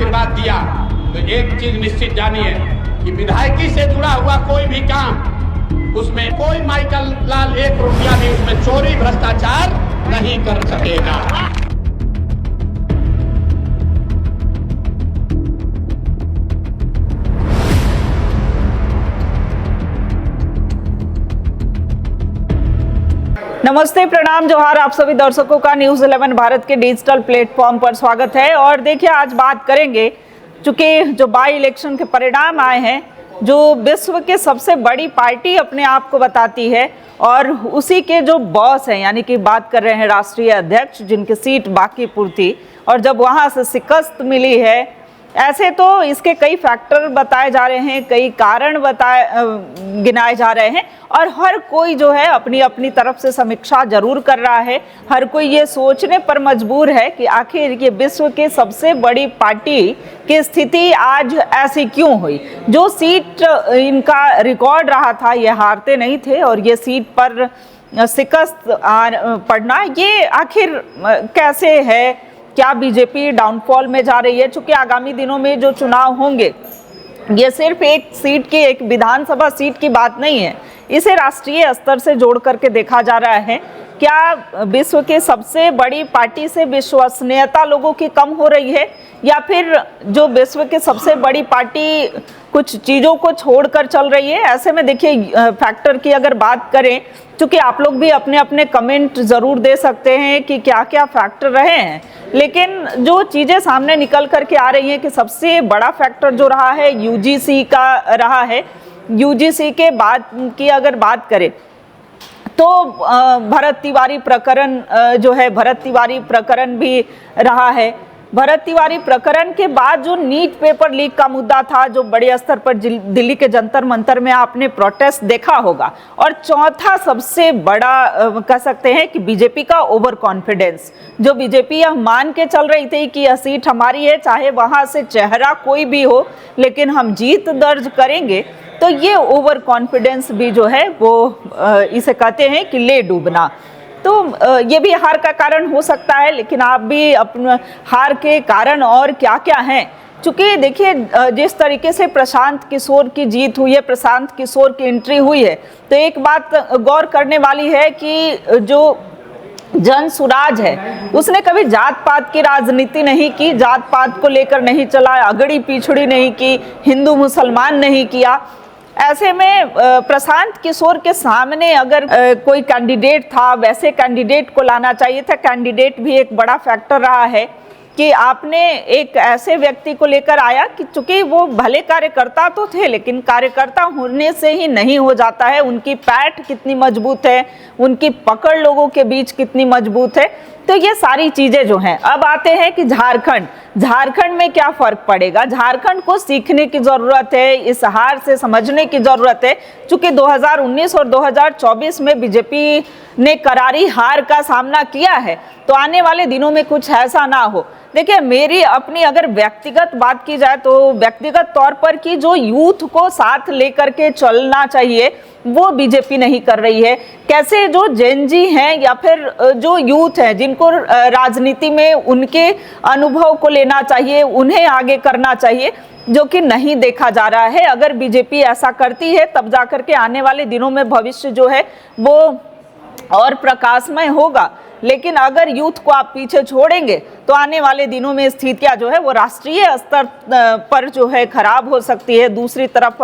आशीर्वाद दिया। तो एक चीज निश्चित जानिए कि विधायकी से जुड़ा हुआ कोई भी काम, उसमें कोई माइकल लाल 1 रुपया भी उसमें चोरी भ्रष्टाचार नहीं कर सकेगा। नमस्ते, प्रणाम, जोहार। आप सभी दर्शकों का न्यूज़ 11 भारत के डिजिटल प्लेटफॉर्म पर स्वागत है। और देखिए, आज बात करेंगे, चूंकि जो बाई इलेक्शन के परिणाम आए हैं, जो विश्व के सबसे बड़ी पार्टी अपने आप को बताती है और उसी के जो बॉस हैं, यानी कि बात कर रहे हैं राष्ट्रीय अध्यक्ष, जिनकी सीट बांकीपुर थी, और जब वहाँ से शिकस्त मिली है, ऐसे तो इसके कई फैक्टर बताए जा रहे हैं, कई कारण गिनाए जा रहे हैं, और हर कोई जो है अपनी अपनी तरफ से समीक्षा जरूर कर रहा है। हर कोई ये सोचने पर मजबूर है कि आखिर ये विश्व के सबसे बड़ी पार्टी की स्थिति आज ऐसी क्यों हुई। जो सीट इनका रिकॉर्ड रहा था, ये हारते नहीं थे, और ये सीट पर शिकस्त पड़ना, ये आखिर कैसे है? क्या बीजेपी डाउनफॉल में जा रही है? चूंकि आगामी दिनों में जो चुनाव होंगे, ये सिर्फ एक सीट की, एक विधानसभा सीट की बात नहीं है, इसे राष्ट्रीय स्तर से जोड़ करके देखा जा रहा है। क्या विश्व के सबसे बड़ी पार्टी से विश्वसनीयता लोगों की कम हो रही है, या फिर जो विश्व के सबसे बड़ी पार्टी कुछ चीज़ों को छोड़कर चल रही है? ऐसे में देखिए, फैक्टर की अगर बात करें, क्योंकि आप लोग भी अपने अपने कमेंट ज़रूर दे सकते हैं कि क्या क्या फैक्टर रहे हैं, लेकिन जो चीज़ें सामने निकल करके आ रही हैं कि सबसे बड़ा फैक्टर जो रहा है यूजीसी का रहा है। यूजीसी के बाद की अगर बात करें तो भरत तिवारी प्रकरण जो है, भरत तिवारी प्रकरण भी रहा है। भरत तिवारी प्रकरण के बाद जो नीट पेपर लीक का मुद्दा था, जो बड़े स्तर पर दिल्ली के जंतर मंतर में आपने प्रोटेस्ट देखा होगा। और चौथा सबसे बड़ा कह सकते हैं कि बीजेपी का ओवर कॉन्फिडेंस, जो बीजेपी यह मान के चल रही थी कि यह सीट हमारी है, चाहे वहां से चेहरा कोई भी हो, लेकिन हम जीत दर्ज करेंगे। तो ये ओवर कॉन्फिडेंस भी जो है वो इसे कहते हैं कि ले डूबना। तो ये भी हार का कारण हो सकता है, लेकिन आप भी अपने हार के कारण और क्या क्या हैं, चूँकि देखिए जिस तरीके से प्रशांत किशोर की जीत हुई है, प्रशांत किशोर की एंट्री हुई है, तो एक बात गौर करने वाली है कि जो जन सुराज है, उसने कभी जात पात की राजनीति नहीं की, जात पात को लेकर नहीं चला, अगड़ी पिछड़ी नहीं की, हिंदू मुसलमान नहीं किया। ऐसे में प्रशांत किशोर के सामने अगर कोई कैंडिडेट था, वैसे कैंडिडेट को लाना चाहिए था। कैंडिडेट भी एक बड़ा फैक्टर रहा है कि आपने एक ऐसे व्यक्ति को लेकर आया कि चूंकि वो भले कार्यकर्ता तो थे, लेकिन कार्यकर्ता होने से ही नहीं हो जाता है। उनकी पैठ कितनी मजबूत है, उनकी पकड़ लोगों के बीच कितनी मजबूत है। तो ये सारी चीजें जो हैं। अब आते हैं कि झारखंड में क्या फर्क पड़ेगा। झारखंड को सीखने की जरूरत है, इस हार से समझने की जरूरत है। चूंकि 2019 और 2024 में बीजेपी ने करारी हार का सामना किया है, तो आने वाले दिनों में कुछ ऐसा ना हो। देखिए, मेरी अपनी अगर व्यक्तिगत बात की जाए, तो व्यक्तिगत तौर पर कि जो यूथ को साथ लेकर के चलना चाहिए, वो बीजेपी नहीं कर रही है। कैसे जो जेनजी हैं या फिर जो यूथ हैं, जिनको राजनीति में उनके अनुभव को लेना चाहिए, उन्हें आगे करना चाहिए, जो कि नहीं देखा जा रहा है। अगर बीजेपी ऐसा करती है, तब जाकर के आने वाले दिनों में भविष्य जो है वो और प्रकाशमय होगा। लेकिन अगर यूथ को आप पीछे छोड़ेंगे, तो आने वाले दिनों में स्थितियां जो है वो राष्ट्रीय स्तर पर जो है खराब हो सकती है। दूसरी तरफ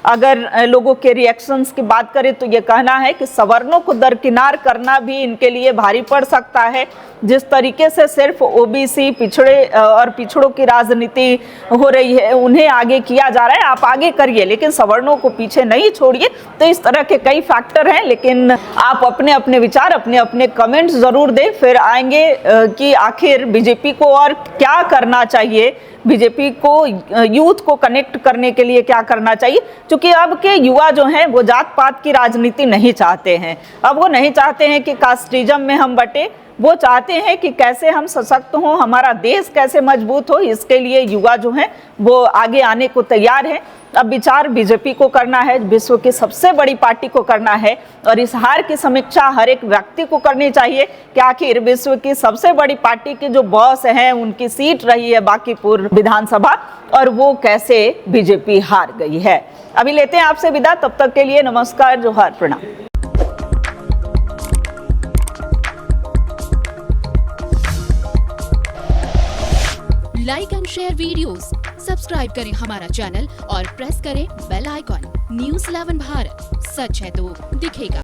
अगर लोगों के रिएक्शंस की बात करें, तो ये कहना है कि सवर्णों को दरकिनार करना भी इनके लिए भारी पड़ सकता है। जिस तरीके से सिर्फ ओबीसी, पिछड़े और पिछड़ों की राजनीति हो रही है, उन्हें आगे किया जा रहा है। आप आगे करिए, लेकिन सवर्णों को पीछे नहीं छोड़िए। तो इस तरह के कई फैक्टर हैं, लेकिन आप अपने अपने विचार, अपने अपने कमेंट्स जरूर दें। फिर आएंगे कि आखिर बीजेपी को और क्या करना चाहिए, बीजेपी को यूथ को कनेक्ट करने के लिए क्या करना चाहिए। क्योंकि अब के युवा जो हैं वो जात पात की राजनीति नहीं चाहते हैं। अब वो नहीं चाहते हैं कि कास्टिज्म में हम बटे, वो चाहते हैं कि कैसे हम सशक्त हों, हमारा देश कैसे मजबूत हो, इसके लिए युवा जो हैं वो आगे आने को तैयार हैं। अब विचार बीजेपी को करना है, विश्व की सबसे बड़ी पार्टी को करना है, और इस हार की समीक्षा हर एक व्यक्ति को करनी चाहिए कि आखिर विश्व की सबसे बड़ी पार्टी के जो बॉस हैं उनकी सीट रही है बांकीपुर विधानसभा, और वो कैसे बीजेपी हार गई है। अभी लेते हैं आपसे विदा, तब तक के लिए नमस्कार, जोहार, प्रणाम। Like and share videos, subscribe करें हमारा चैनल और प्रेस करें बेल आइकॉन। न्यूज़ 11 भारत, सच है तो दिखेगा।